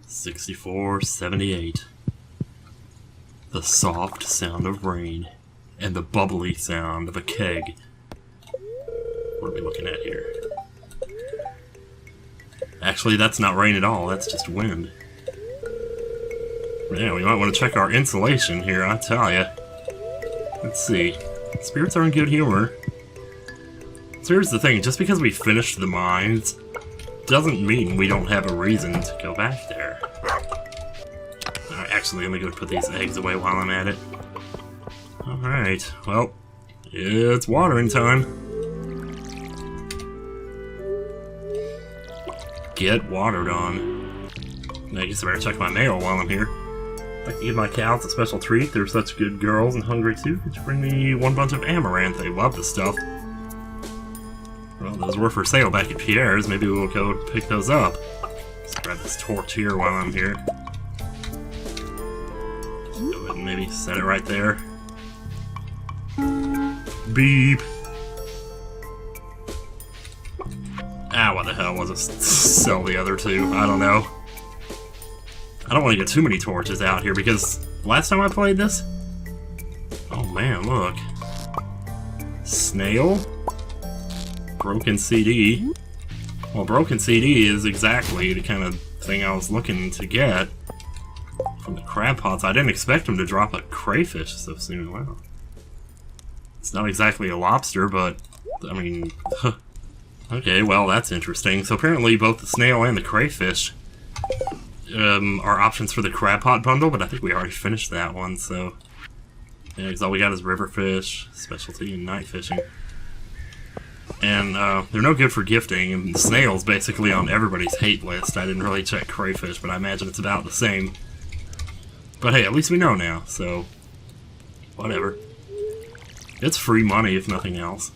6478. The soft sound of rain and the bubbly sound of a keg. What are we looking at here? Actually, that's not rain at all, that's just wind. Yeah, we might want to check our insulation here, I tell ya. Let's see. Spirits are in good humor. So here's the thing, just because we finished the mines doesn't mean we don't have a reason to go back there. Alright, actually, let me go put these eggs away while I'm at it. Alright, well, it's watering time. Get watered on. I guess I better check my mail while I'm here. I'd like to give my cows a special treat. They're such good girls and hungry too. Could you bring me one bunch of amaranth? They love the stuff. Well, those were for sale back at Pierre's. Maybe we'll go pick those up. Let's grab this torch here while I'm here. Go ahead and maybe set it right there. Beep! Ah, what the hell was it? Sell the other two. I don't know. I don't want to get too many torches out here because last time I played this... Oh man, look. Snail? Broken CD. Well, broken CD is exactly the kind of thing I was looking to get from the crab pots. I didn't expect them to drop a crayfish so soon. Wow. It's not exactly a lobster, but, I mean... Okay, well, that's interesting. So apparently both the snail and the crayfish are options for the crab pot bundle, but I think we already finished that one, so... Yeah, because all we got is river fish, specialty, and night fishing. And they're no good for gifting, and the snail's basically on everybody's hate list. I didn't really check crayfish, but I imagine it's about the same. But hey, at least we know now, so... Whatever. It's free money, if nothing else.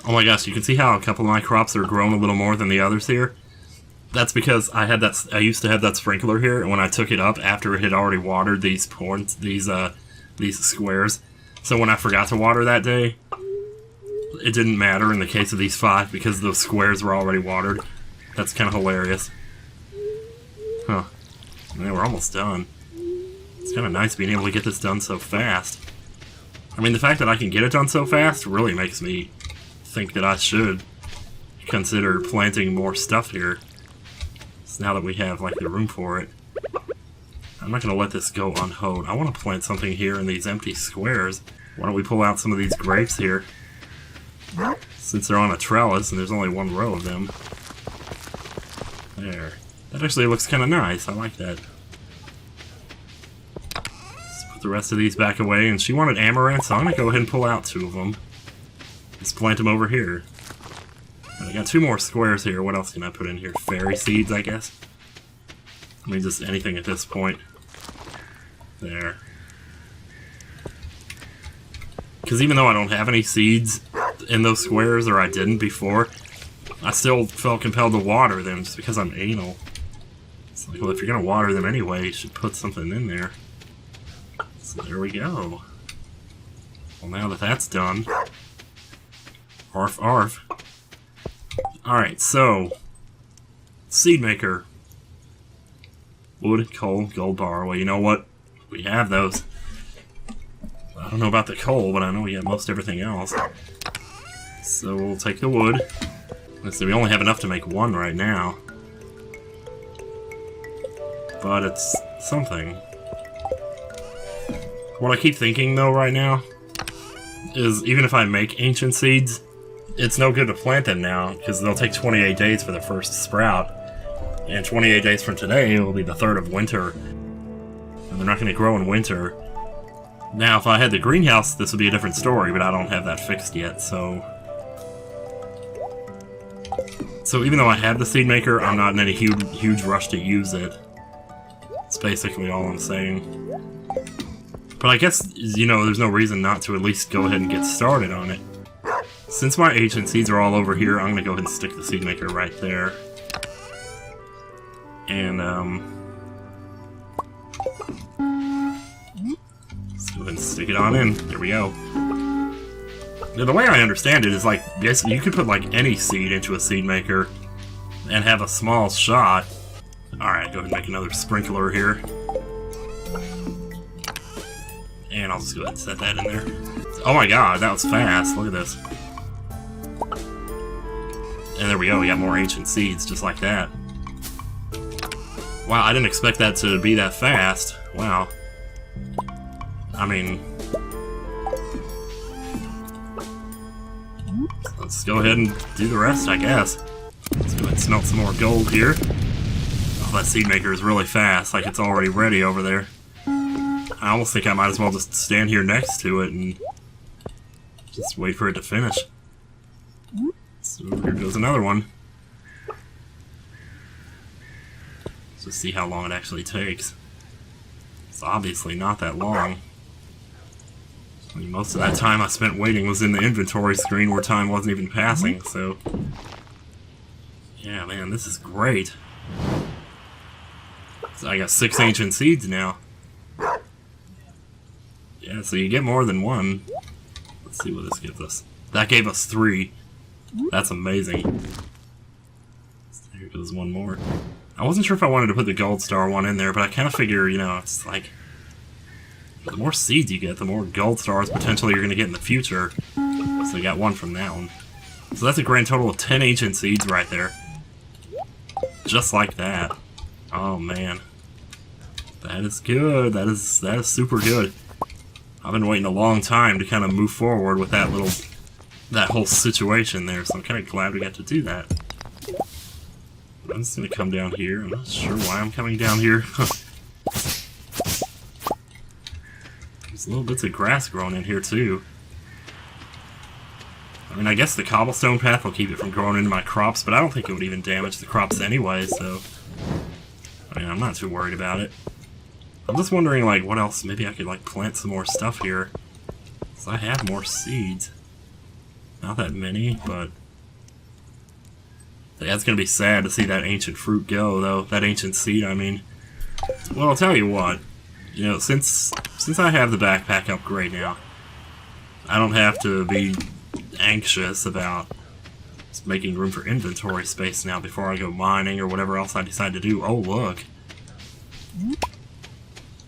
Oh my gosh, you can see how a couple of my crops are growing a little more than the others here? That's because I used to have that sprinkler here, and when I took it up after it had already watered these squares, so when I forgot to water that day, it didn't matter in the case of these 5 because those squares were already watered. That's kind of hilarious. Huh. Man, we're almost done. It's kind of nice being able to get this done so fast. I mean, the fact that I can get it done so fast really makes me think that I should consider planting more stuff here. So now that we have, like, the room for it. I'm not going to let this go unhoed. I want to plant something here in these empty squares. Why don't we pull out some of these grapes here? Since they're on a trellis and there's only one row of them. There. That actually looks kind of nice. I like that. Let's put the rest of these back away. And she wanted amaranth, so I'm going to go ahead and pull out 2 of them. Just plant them over here. And I got 2 more squares here. What else can I put in here? Fairy seeds, I guess? I mean, just anything at this point. There. Because even though I don't have any seeds in those squares, or I didn't before, I still felt compelled to water them just because I'm anal. It's like, well, if you're going to water them anyway, you should put something in there. So there we go. Well, now that that's done... Arf, arf. Alright, so... Seed maker. Wood, coal, gold bar. Well, you know what? We have those. I don't know about the coal, but I know we have most everything else. So we'll take the wood. Let's see, we only have enough to make 1 right now. But it's something. What I keep thinking, though, right now, is even if I make ancient seeds, it's no good to plant them now, because they'll take 28 days for the first sprout. And 28 days from today, will be the 3rd of winter. And they're not going to grow in winter. Now, if I had the greenhouse, this would be a different story, but I don't have that fixed yet, so... So even though I have the seed maker, I'm not in any huge rush to use it. That's basically all I'm saying. But I guess, you know, there's no reason not to at least go ahead and get started on it. Since my ancient seeds are all over here, I'm going to go ahead and stick the seed maker right there. And, let's go ahead and stick it on in. There we go. Now, the way I understand it is, like, basically you could put, like, any seed into a seed maker and have a small shot Alright, go ahead and make another sprinkler here. And I'll just go ahead and set that in there. Oh my god, that was fast. Look at this. And there we go, we got more ancient seeds, just like that. Wow, I didn't expect that to be that fast. Wow. I mean... let's go ahead and do the rest, I guess. Let's go ahead and smelt some more gold here. Oh, that seed maker is really fast, like it's already ready over there. I almost think I might as well just stand here next to it and just wait for it to finish. So here goes another one. Let's just see how long it actually takes. It's obviously not that long. I mean, most of that time I spent waiting was in the inventory screen where time wasn't even passing, so... yeah, man, this is great. So I got 6 ancient seeds now. Yeah, so you get more than one. Let's see what this gives us. That gave us 3. That's amazing. So here goes one more. I wasn't sure if I wanted to put the gold star one in there, but I kind of figure, you know, it's like... the more seeds you get, the more gold stars potentially you're going to get in the future. So you got 1 from that one. So that's a grand total of 10 ancient seeds right there. Just like that. Oh man. That is good. That is super good. I've been waiting a long time to kind of move forward with that whole situation there, so I'm kind of glad we got to do that. I'm just going to come down here. I'm not sure why I'm coming down here. There's little bits of grass growing in here too. I mean, I guess the cobblestone path will keep it from growing into my crops, but I don't think it would even damage the crops anyway, so... I mean, I'm not too worried about it. I'm just wondering, like, what else? Maybe I could, like, plant some more stuff here. So I have more seeds. Not that many, but... yeah, it's gonna be sad to see that ancient fruit go, though. That ancient seed, I mean. Well, I'll tell you what. You know, since I have the backpack upgrade now, I don't have to be anxious about just making room for inventory space now before I go mining or whatever else I decide to do. Oh, look.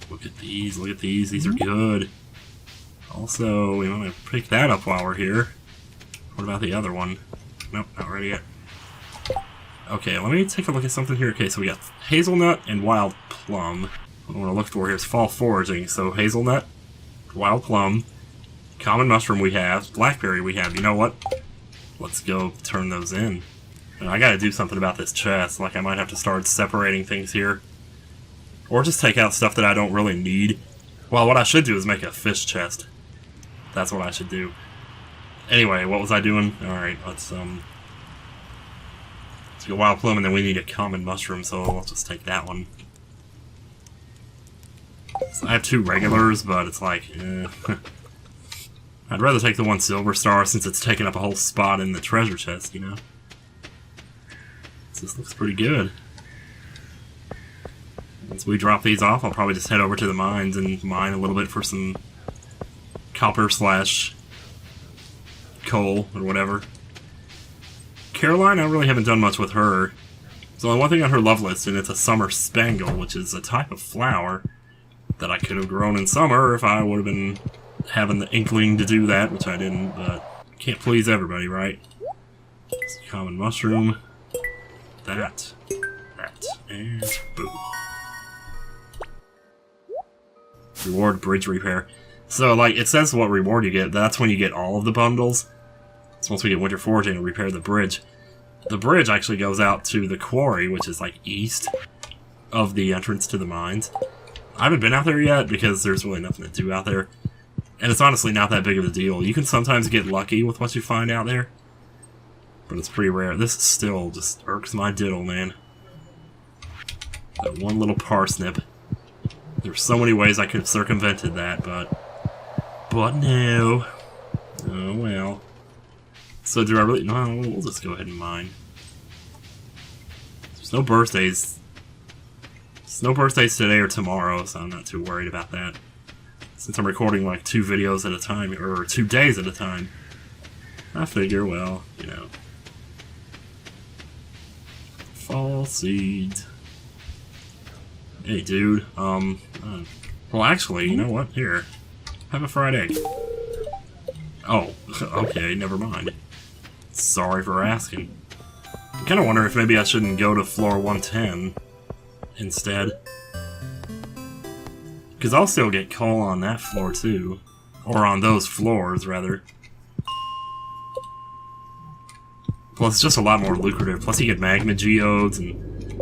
Look at these, look at these. These are good. Also, we want to pick that up while we're here. What about the other one? Nope, not ready yet. Okay, let me take a look at something here. Okay, so we got hazelnut and wild plum. What I want to look for here is fall foraging. So hazelnut, wild plum, common mushroom we have, blackberry we have. You know what? Let's go turn those in. And I gotta do something about this chest. Like, I might have to start separating things here. Or just take out stuff that I don't really need. Well, what I should do is make a fish chest. That's what I should do. Anyway, what was I doing? Alright, let's go wild plum, and then we need a common mushroom, so let's just take that one. So I have 2 regulars, but it's like, I'd rather take the 1 silver star since it's taking up a whole spot in the treasure chest, you know? So this looks pretty good. Once we drop these off, I'll probably just head over to the mines and mine a little bit for some copper / coal or whatever. Caroline, I really haven't done much with her. There's only one thing on her love list, and it's a summer spangle, which is a type of flower that I could have grown in summer if I would have been having the inkling to do that, which I didn't, but can't please everybody, right? Common mushroom. That, and boom. Reward bridge repair. So, like, it says what reward you get. That's when you get all of the bundles. So once we get winter foraging and repair the bridge. The bridge actually goes out to the quarry, which is, like, east of the entrance to the mines. I haven't been out there yet because there's really nothing to do out there. And it's honestly not that big of a deal. You can sometimes get lucky with what you find out there. But it's pretty rare. This still just irks my diddle, man. That one little parsnip. There's so many ways I could have circumvented that, but no. Oh well. So do I really? No, we'll just go ahead and mine. There's no birthdays. There's no birthdays today or tomorrow, so I'm not too worried about that. Since I'm recording like 2 videos at a time, or 2 days at a time, I figure, well, you know. Fall seeds. Hey, dude. Well, actually, you know what? Here. Have a fried egg. Oh, okay, never mind. Sorry for asking. I'm kind of wondering if maybe I shouldn't go to floor 110 instead. Because I'll still get coal on that floor, too. Or on those floors, rather. Plus, it's just a lot more lucrative. Plus, you get magma geodes, and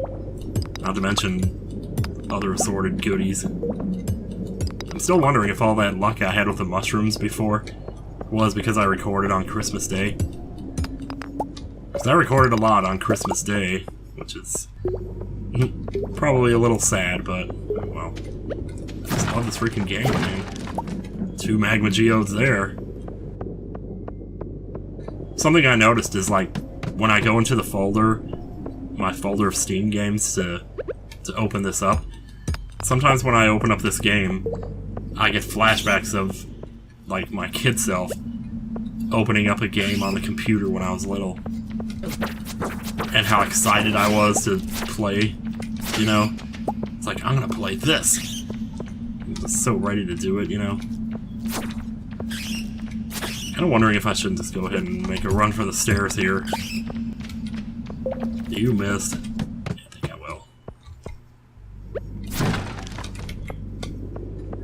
not to mention other assorted goodies. I'm still wondering if all that luck I had with the mushrooms before was because I recorded on Christmas Day. Because I recorded a lot on Christmas Day, which is probably a little sad, but, well, I just love this freaking game, man. 2 magma geodes there. Something I noticed is, like, when I go into the folder, my folder of Steam games to open this up, sometimes when I open up this game, I get flashbacks of, like, my kid self opening up a game on the computer when I was little. And how excited I was to play, you know? It's like, I'm gonna play this! I'm just so ready to do it, you know? Kinda wondering if I shouldn't just go ahead and make a run for the stairs here. You missed. I think I will.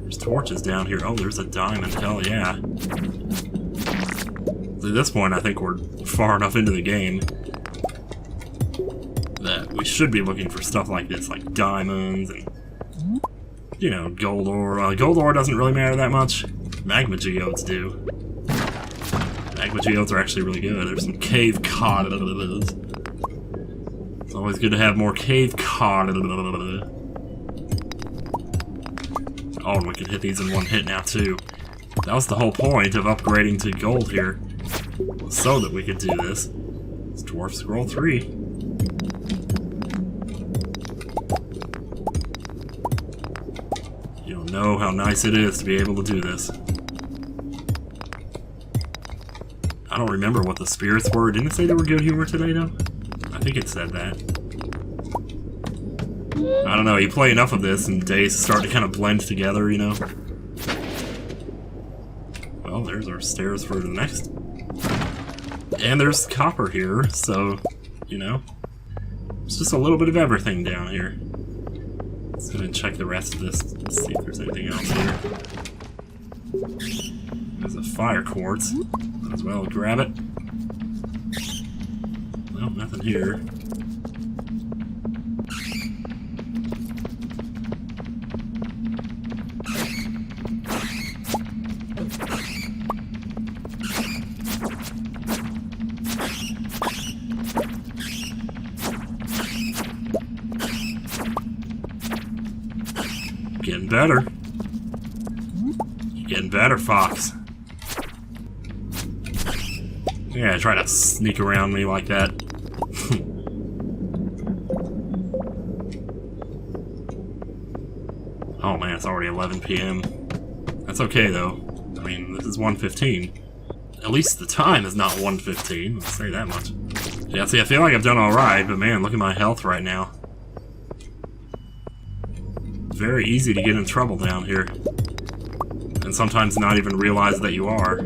There's torches down here. Oh, there's a diamond. Hell yeah. At this point, I think we're far enough into the game that we should be looking for stuff like this, like diamonds and, you know, gold ore. Gold ore doesn't really matter that much. Magma geodes do. Magma geodes are actually really good. There's some cave cottages. It's always good to have more cave cottages. Oh, and we can hit these in one hit now, too. That was the whole point of upgrading to gold here, so that we could do this. It's Dwarf Scroll 3. You don't know how nice it is to be able to do this. I don't remember what the spirits were. Didn't it say they were good humor today, though? I think it said that. I don't know, you play enough of this and days start to kind of blend together, you know? Well, there's our stairs for the next. And there's copper here, so, you know. It's just a little bit of everything down here. Let's go ahead and check the rest of this. Let's see if there's anything else here. There's a fire quartz. Might as well grab it. Well, nothing here. Getting better. You're getting better, Fox. Yeah, try to sneak around me like that. Oh man, it's already 11 p.m. That's okay though. I mean, this is 1:15. At least the time is not 1:15, let's say that much. Yeah, see, I feel like I've done alright, but man, look at my health right now. Very easy to get in trouble down here. And sometimes not even realize that you are.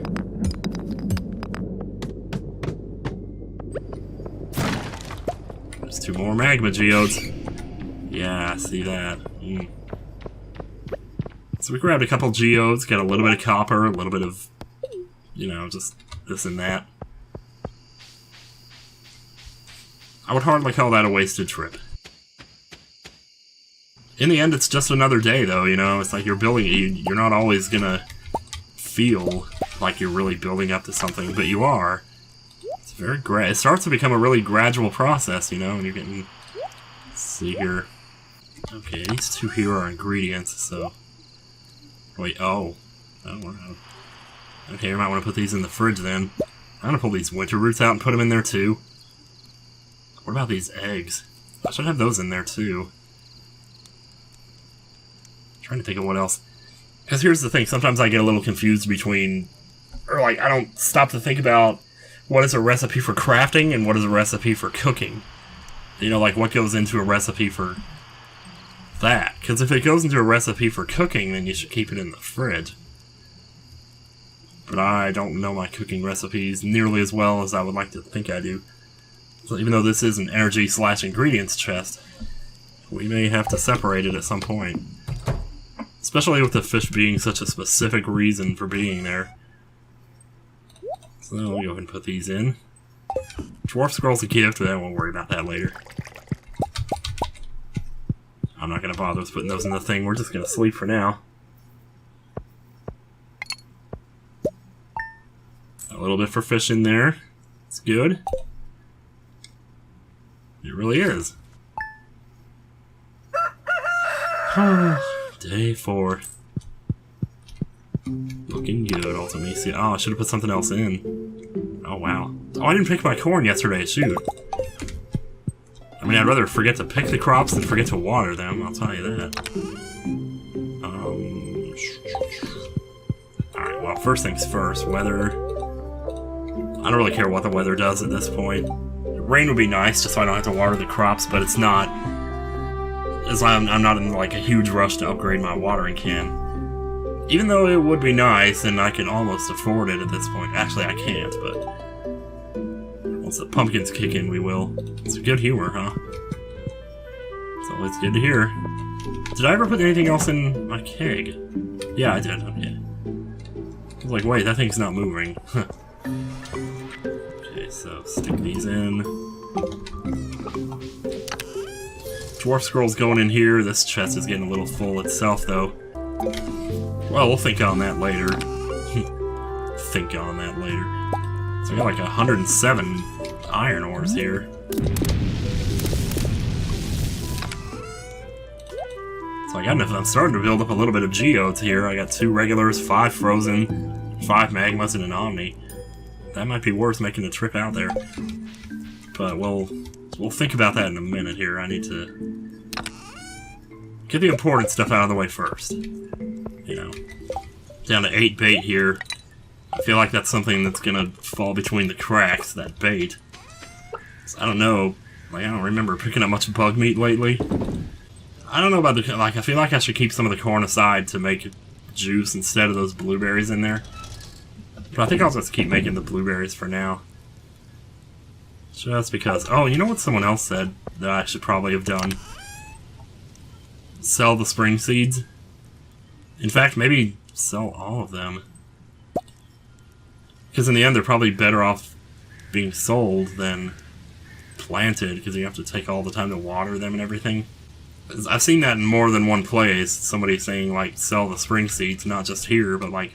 There's 2 more magma geodes. Yeah, I see that. So we grabbed a couple geodes, got a little bit of copper, a little bit of, you know, just this and that. I would hardly call that a wasted trip. In the end, it's just another day, though, you know? It's like you're building, you're not always gonna feel like you're really building up to something, but you are. It's very it starts to become a really gradual process, you know, and you're getting... Let's see here. Okay, these 2 here are ingredients, so... Wait, oh. Oh, okay, you might want to put these in the fridge, then. I'm gonna pull these winter roots out and put them in there, too. What about these eggs? I should have those in there, too. Trying to think of what else. Because here's the thing, sometimes I get a little confused between... Or, like, I don't stop to think about what is a recipe for crafting and what is a recipe for cooking. You know, like, what goes into a recipe for that. Because if it goes into a recipe for cooking, then you should keep it in the fridge. But I don't know my cooking recipes nearly as well as I would like to think I do. So even though this is an energy/ingredients chest, we may have to separate it at some point. Especially with the fish being such a specific reason for being there. So we'll go ahead and put these in. Dwarf Scroll's a gift, but I won't worry about that later. I'm not going to bother with putting those in the thing, we're just going to sleep for now. A little bit for fish in there. It's good. It really is. Day 4. Looking good, ultimately. See, oh, I should have put something else in. Oh, wow. Oh, I didn't pick my corn yesterday, shoot. I mean, I'd rather forget to pick the crops than forget to water them, I'll tell you that. Alright, well, first things first, weather. I don't really care what the weather does at this point. Rain would be nice, just so I don't have to water the crops, but it's not. As I'm not in like a huge rush to upgrade my watering can. Even though it would be nice, and I can almost afford it at this point. Actually, I can't, but once the pumpkins kick in, we will. It's a good humor, huh? It's always good to hear. Did I ever put anything else in my keg? Yeah, I did. Okay. I was like, wait, that thing's not moving. Okay, so stick these in. Dwarf Scroll's going in here. This chest is getting a little full itself, though. Well, we'll think on that later. Think on that later. So we got like 107 iron ores here. So I'm starting to build up a little bit of geodes here. I got 2 regulars, 5 frozen, 5 magmas, and an omni. That might be worth making a trip out there. But we'll think about that in a minute here. I need to get the important stuff out of the way first. You know, down to 8 bait here. I feel like that's something that's gonna fall between the cracks, that bait. So I don't know, like I don't remember picking up much bug meat lately. I don't know about the, like I feel like I should keep some of the corn aside to make juice instead of those blueberries in there. But I think I'll just keep making the blueberries for now. Just because, oh, you know what someone else said that I should probably have done? Sell the spring seeds. In fact, maybe sell all of them. Because in the end, they're probably better off being sold than planted, because you have to take all the time to water them and everything. I've seen that in more than one place, somebody saying, like, sell the spring seeds, not just here, but, like,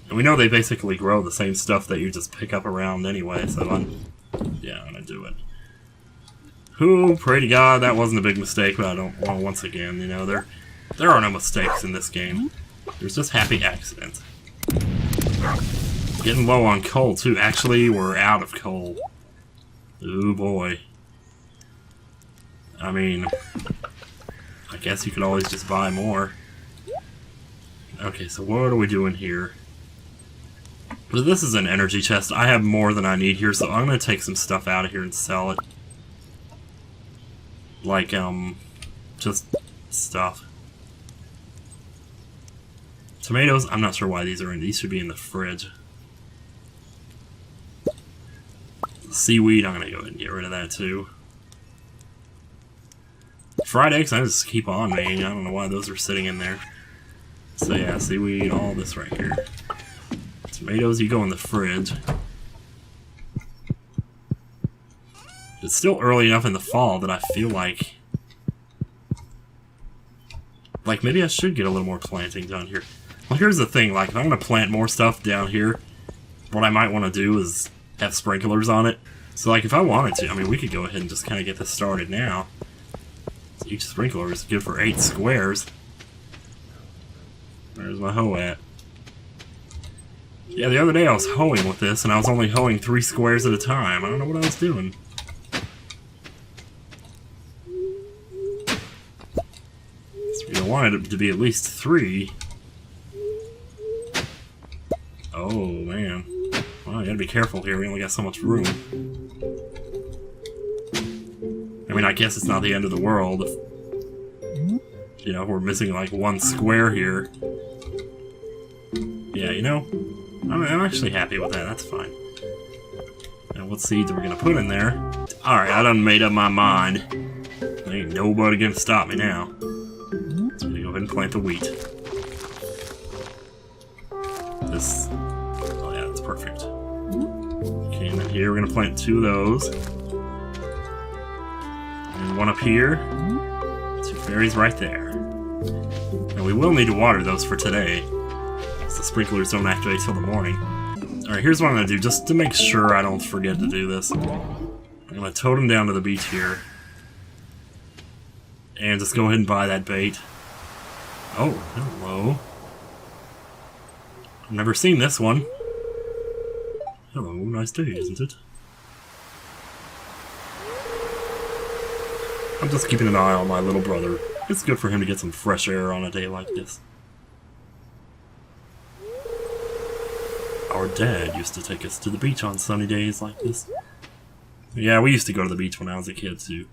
and we know they basically grow the same stuff that you just pick up around anyway, so I'm gonna do it. Who, pray to God, that wasn't a big mistake, but I don't want once again, you know, there are no mistakes in this game. There's just happy accidents. Getting low on coal, too. Actually, we're out of coal. Oh boy. I mean, I guess you could always just buy more. Okay, so what are we doing here? But this is an energy chest. I have more than I need here, so I'm gonna take some stuff out of here and sell it. Like, just stuff. Tomatoes, I'm not sure why these are in. These should be in the fridge. Seaweed, I'm gonna go ahead and get rid of that too. Fried eggs, I just keep on making. I don't know why those are sitting in there. So yeah, seaweed, all this right here. Tomatoes, you go in the fridge. It's still early enough in the fall that I feel like maybe I should get a little more planting done here. Well, here's the thing, like, if I'm going to plant more stuff down here, what I might want to do is have sprinklers on it. So, like, if I wanted to, I mean, we could go ahead and just kind of get this started now. So each sprinkler is good for 8 squares. Where's my hoe at? Yeah, the other day I was hoeing with this, and I was only hoeing 3 squares at a time. I don't know what I was doing. So I wanted it to be at least 3. Oh, man. Well, you gotta be careful here. We only got so much room. I mean, I guess it's not the end of the world. You know, we're missing like one square here. Yeah, you know, I'm actually happy with that. That's fine. Now, what seeds are we gonna put in there? Alright, I done made up my mind. Ain't nobody gonna stop me now. So I'm gonna go ahead and plant the wheat. This... Oh yeah, that's perfect. Okay, and then here we're gonna plant 2 of those. And 1 up here. 2 berries right there. And we will need to water those for today. So the sprinklers don't activate till the morning. Alright, here's what I'm gonna do, just to make sure I don't forget to do this. I'm gonna totem down to the beach here. And just go ahead and buy that bait. Oh, hello. I've never seen this one. Hello, nice day, isn't it? I'm just keeping an eye on my little brother. It's good for him to get some fresh air on a day like this. Our dad used to take us to the beach on sunny days like this. Yeah, we used to go to the beach when I was a kid, too.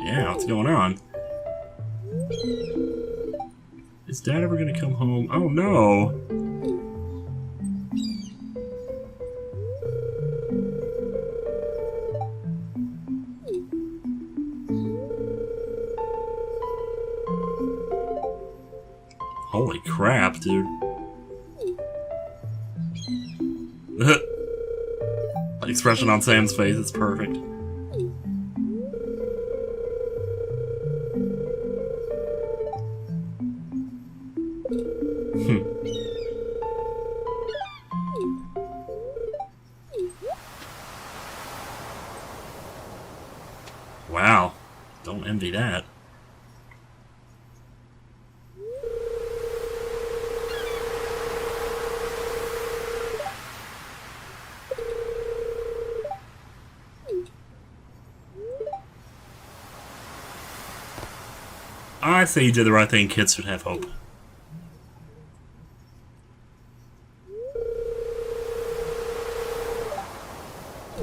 Yeah, what's going on? Is Dad ever gonna come home? Oh no! Holy crap, dude. The expression on Sam's face is perfect. Wow. Don't envy that. I say you did the right thing. Kids should have hope.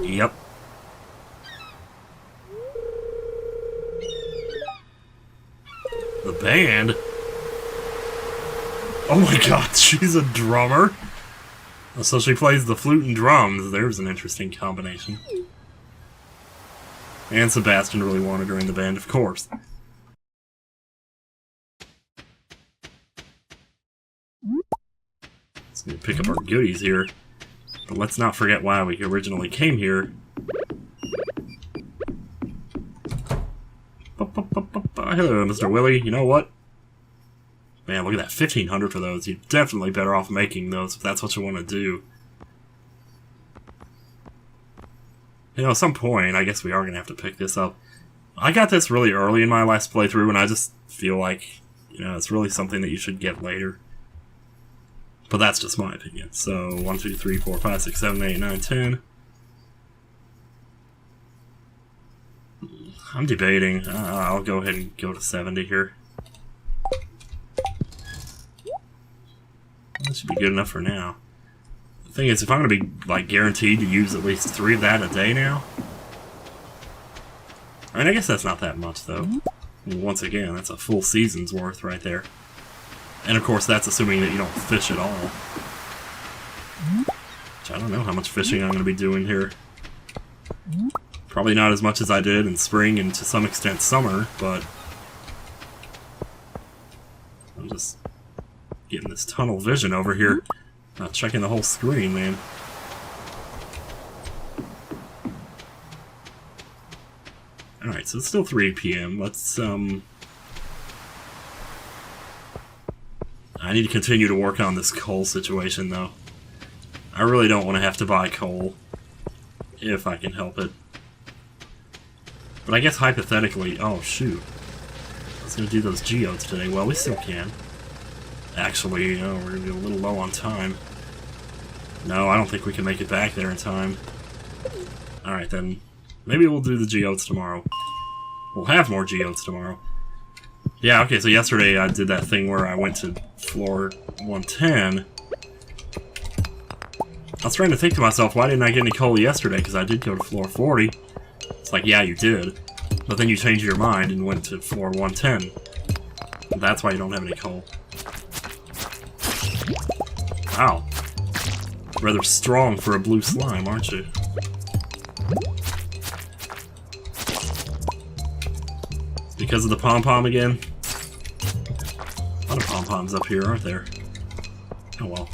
Yep. The band? Oh my god, she's a drummer? So she plays the flute and drums. There's an interesting combination. And Sebastian really wanted her in the band, of course. Let's need to pick up our goodies here. But let's not forget why we originally came here. Hello, Mr. Willie. You know what? Man, look at that. 1,500 for those. You're definitely better off making those if that's what you want to do. You know, at some point, I guess we are going to have to pick this up. I got this really early in my last playthrough, and I just feel like, you know, it's really something that you should get later. But that's just my opinion. So, 1, 2, 3, 4, 5, 6, 7, 8, 9, 10. I'm debating. I'll go ahead and go to 70 here. That should be good enough for now. The thing is, if I'm going to be, like, guaranteed to use at least 3 of that a day now... I mean, I guess that's not that much, though. Once again, that's a full season's worth right there. And of course, that's assuming that you don't fish at all. Which I don't know how much fishing I'm going to be doing here. Probably not as much as I did in spring and to some extent summer, but... I'm just getting this tunnel vision over here. Not checking the whole screen, man. Alright, so it's still 3 p.m. Let's, I need to continue to work on this coal situation, though. I really don't want to have to buy coal, if I can help it. But I guess hypothetically... Oh, shoot. I was going to do those geodes today. Well, we still can. Actually, you know, we're going to be a little low on time. No, I don't think we can make it back there in time. Alright, then. Maybe we'll do the geodes tomorrow. We'll have more geodes tomorrow. Yeah, okay, so yesterday I did that thing where I went to floor 110. I was trying to think to myself, why didn't I get any coal yesterday? Because I did go to floor 40. It's like, yeah, you did. But then you changed your mind and went to floor 110. That's why you don't have any coal. Wow. Rather strong for a blue slime, aren't you? Because of the pom-pom again? A lot of pom-poms up here, aren't there? Oh well.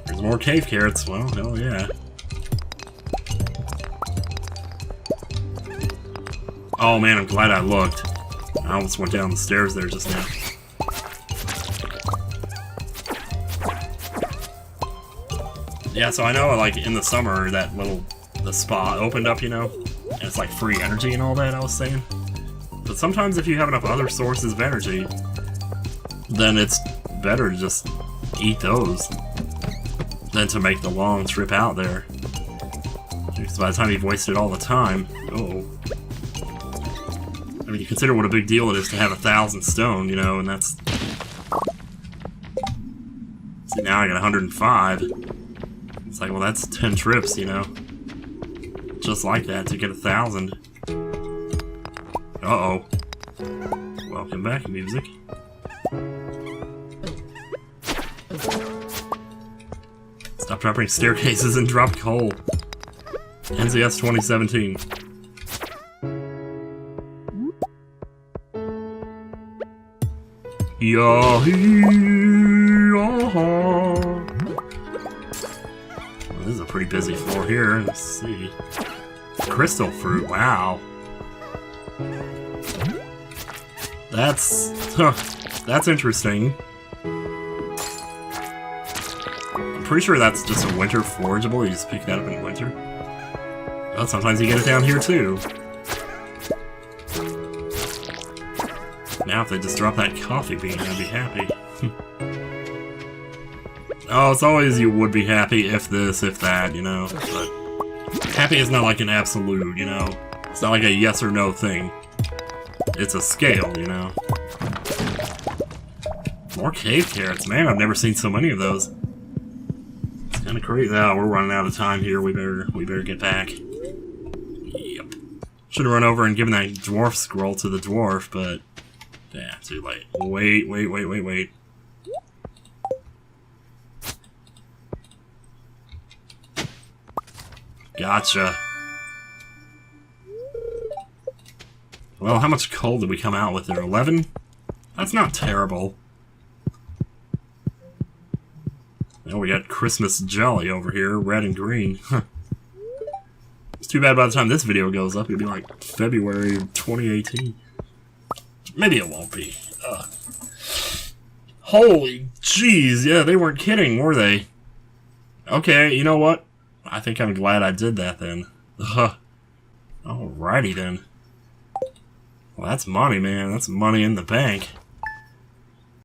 There's more cave carrots. Well, hell yeah. Oh man, I'm glad I looked. I almost went down the stairs there just now. Yeah, so I know, like, in the summer, that the spa opened up, you know? And it's like free energy and all that, I was saying. But sometimes if you have enough other sources of energy, then it's better to just eat those than to make the long trip out there. Because by the time you've wasted all the time... Uh-oh. I mean, you consider what a big deal it is to have 1,000 stone, you know, and that's... See, now I got 105. It's like, well, that's 10 trips, you know? Just like that to get 1,000. Uh-oh. Welcome back, music. Stop dropping staircases and drop coal. NCS 2017. Yahoo! Well, this is a pretty busy floor here. Let's see. Crystal fruit, wow. That's interesting. I'm pretty sure that's just a winter forageable. You just pick that up in winter. Well, sometimes you get it down here too. Now if they just drop that coffee bean, I'd be happy. Oh, it's always you would be happy if this, if that, you know. But happy is not like an absolute, you know. It's not like a yes or no thing. It's a scale, you know. More cave carrots, man. I've never seen so many of those. It's kind of crazy. Oh, we're running out of time here. We better get back. Yep. Should have run over and given that dwarf scroll to the dwarf, but yeah, too late. Wait. Gotcha. Well, how much coal did we come out with there? 11? That's not terrible. Now we got Christmas jelly over here, red and green. It's too bad by the time this video goes up, it'll be like February 2018. Maybe it won't be. Holy jeez, yeah, they weren't kidding, were they? Okay, you know what? I think I'm glad I did that then. Alrighty then. Well, that's money, man. That's money in the bank.